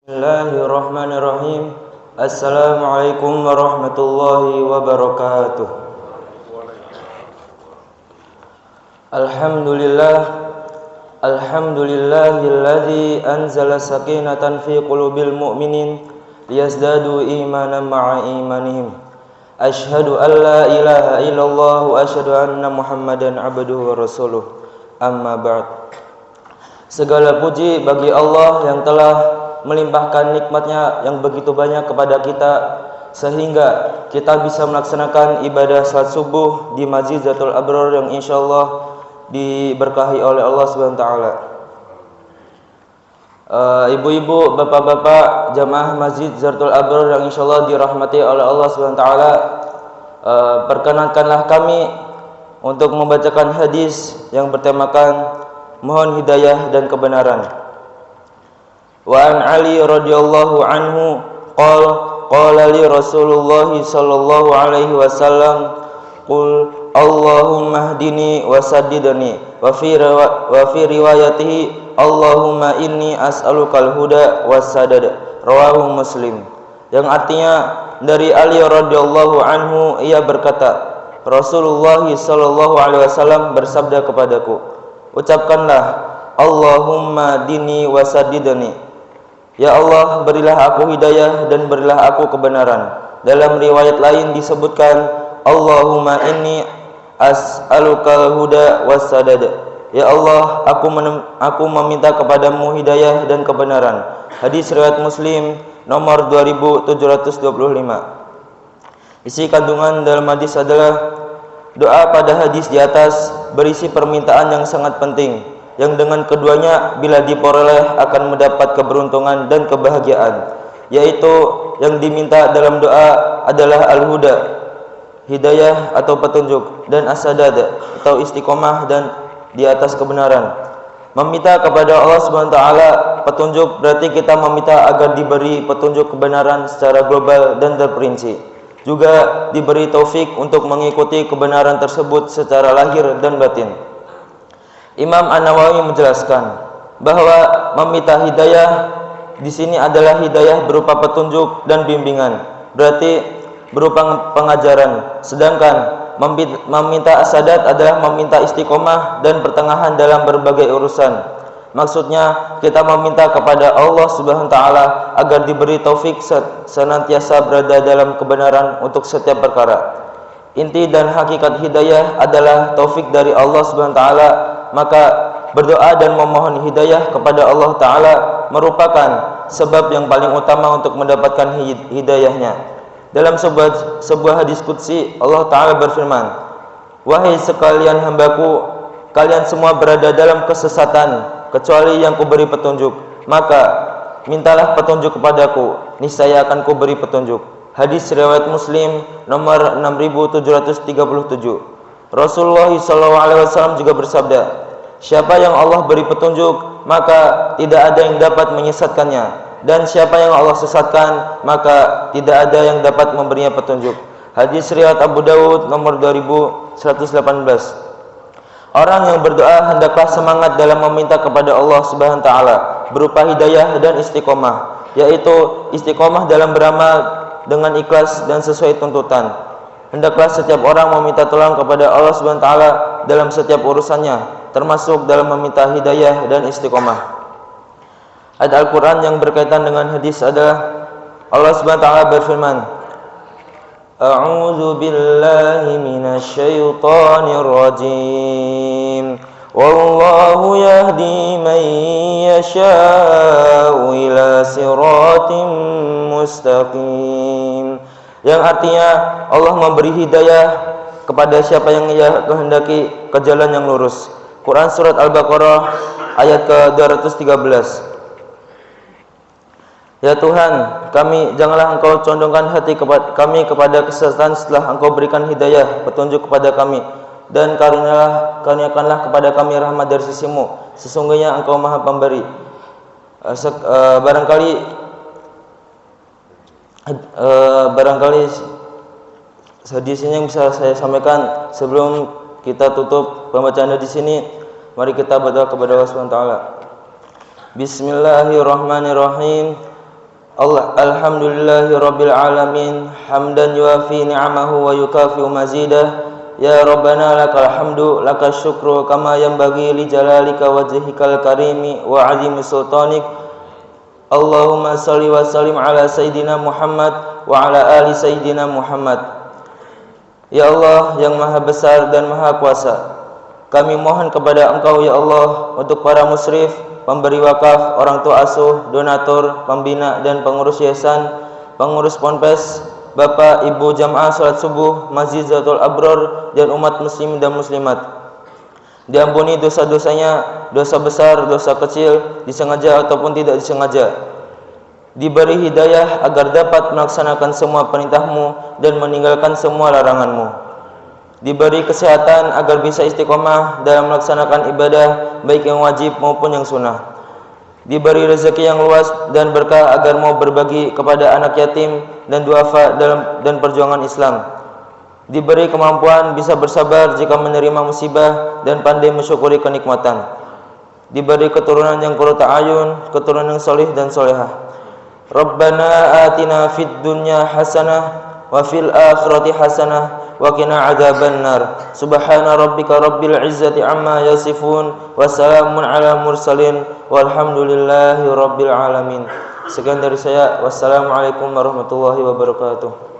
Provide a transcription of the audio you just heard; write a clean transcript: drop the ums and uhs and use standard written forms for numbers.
Bismillahirrahmanirrahim. Assalamualaikum warahmatullahi wabarakatuh. Alhamdulillahilladzi anzala sakinatan fi qulubil mu'minin liyazdadu imanan ma'a imanihim. Asyhadu an la ilaha illallah wa asyhadu anna Muhammadan abduhu wa rasuluh. Amma ba'd. Segala puji bagi Allah yang telah melimpahkan nikmatnya yang begitu banyak kepada kita sehingga kita bisa melaksanakan ibadah salat subuh di Masjid Zatul Abrar yang insyaallah diberkahi oleh Allah Subhanahu wa taala. Ibu-ibu, bapak-bapak jamaah Masjid Zatul Abrar yang insyaallah dirahmati oleh Allah Subhanahu wa taala, perkenankanlah kami untuk membacakan hadis yang bertemakan mohon hidayah dan kebenaran. Wa an Ali radhiyallahu anhu qala li Rasulullah sallallahu alaihi wasallam qul Allahumma hdini wa saddidni wa fi riwayatihi Allahumma inni as'alukal huda was sadad, rawahu Muslim. Yang artinya dari Ali radhiyallahu anhu, ia berkata, Rasulullah sallallahu alaihi wasallam bersabda kepadaku, ucapkanlah Allahumma dini wa saddidni, ya Allah berilah aku hidayah dan berilah aku kebenaran. Dalam riwayat lain disebutkan Allahumma inni as'alukal huda was sadad, ya Allah aku meminta kepadamu hidayah dan kebenaran. Hadis riwayat Muslim nomor 2725. Isi kandungan dalam hadis adalah doa pada hadis di atas berisi permintaan yang sangat penting, yang dengan keduanya bila diperoleh akan mendapat keberuntungan dan kebahagiaan, yaitu yang diminta dalam doa adalah al-huda, hidayah atau petunjuk, dan as-sadad atau istiqomah dan di atas kebenaran. Meminta kepada Allah Subhanahu wa taala petunjuk berarti kita meminta agar diberi petunjuk kebenaran secara global dan terperinci. Juga diberi taufik untuk mengikuti kebenaran tersebut secara lahir dan batin. Imam An-Nawawi menjelaskan bahwa meminta hidayah di sini adalah hidayah berupa petunjuk dan bimbingan, berarti berupa pengajaran. Sedangkan meminta as-sadat adalah meminta istiqomah dan pertengahan dalam berbagai urusan. Maksudnya kita meminta kepada Allah Subhanahu wa taala agar diberi taufik senantiasa berada dalam kebenaran untuk setiap perkara. Inti dan hakikat hidayah adalah taufik dari Allah Subhanahu wa taala, maka berdoa dan memohon hidayah kepada Allah taala merupakan sebab yang paling utama untuk mendapatkan hidayahnya. Dalam sebuah hadis qudsi Allah taala berfirman, wahai sekalian hambaku, kalian semua berada dalam kesesatan kecuali yang kuberi petunjuk, maka mintalah petunjuk kepadaku, niscaya akan kuberi petunjuk. Hadis riwayat Muslim nomor 6737. Rasulullah SAW juga bersabda, siapa yang Allah beri petunjuk maka tidak ada yang dapat menyesatkannya, dan siapa yang Allah sesatkan maka tidak ada yang dapat memberinya petunjuk. Hadis riwayat Abu Dawud nomor 2118. Orang yang berdoa hendaklah semangat dalam meminta kepada Allah Subhanahu wa taala berupa hidayah dan istiqomah, yaitu istiqomah dalam beramal dengan ikhlas dan sesuai tuntutan. Hendaklah setiap orang meminta tolong kepada Allah Subhanahu wa taala dalam setiap urusannya, termasuk dalam meminta hidayah dan istiqomah. Ayat Al-Qur'an yang berkaitan dengan hadis adalah Allah Subhanahu wa taala berfirman, A'udzu billahi minasy syaithanir rajim. Wallahu yahdi man yasha'u ila siratim mustaqim. Yang artinya Allah memberi hidayah kepada siapa yang Ia kehendaki ke jalan yang lurus. Quran surat Al-Baqarah ayat ke-213. Ya Tuhan kami, janganlah Engkau condongkan hati kami kepada kesesatan setelah Engkau berikan hidayah petunjuk kepada kami, dan karuniakanlah kepada kami rahmat dari sisi-Mu, sesungguhnya Engkau Maha Pemberi. Barangkali hadis ini yang bisa saya sampaikan sebelum kita tutup pembacaan hadis ini. Mari kita berdoa kepada Allah Subhanahu wa taala. Bismillahirrahmanirrahim. Alhamdulillahi rabbil alamin hamdan yuafi ni'amahu wa yukafi mazidah. Ya Rabbana lakal hamdu lakal syukru kama yanbaghi li jalalika wajhikal karimi wa azimi sultanik. Allahumma salli wa sallim ala Sayyidina Muhammad wa ala ali Sayyidina Muhammad. Ya Allah yang maha besar dan maha kuasa, kami mohon kepada Engkau ya Allah untuk para musyrif, pemberi wakaf, orang tua asuh, donatur, pembina dan pengurus yayasan, pengurus ponpes, Bapak Ibu jamaah salat subuh, Masjid Zatul Abror dan umat muslim dan muslimat. Diampuni dosa-dosanya, dosa besar, dosa kecil, disengaja ataupun tidak disengaja. Diberi hidayah agar dapat melaksanakan semua perintah-Mu dan meninggalkan semua larangan-Mu. Diberi kesehatan agar bisa istiqomah dalam melaksanakan ibadah baik yang wajib maupun yang sunnah. Diberi rezeki yang luas dan berkah agar mau berbagi kepada anak yatim dan duafa dalam perjuangan Islam. Diberi kemampuan bisa bersabar jika menerima musibah dan pandai mensyukuri kenikmatan. Diberi keturunan yang qurrata ayun, keturunan yang solih dan solehah. Rabbana atina fid dunya hasanah wa fil akhirati hasanah wa qina adzabannar. Subhana rabbika rabbil izzati amma yasifun wa salamun ala mursalin walhamdulillahi rabbil alamin. Sekian dari saya. Wassalamualaikum warahmatullahi wabarakatuh.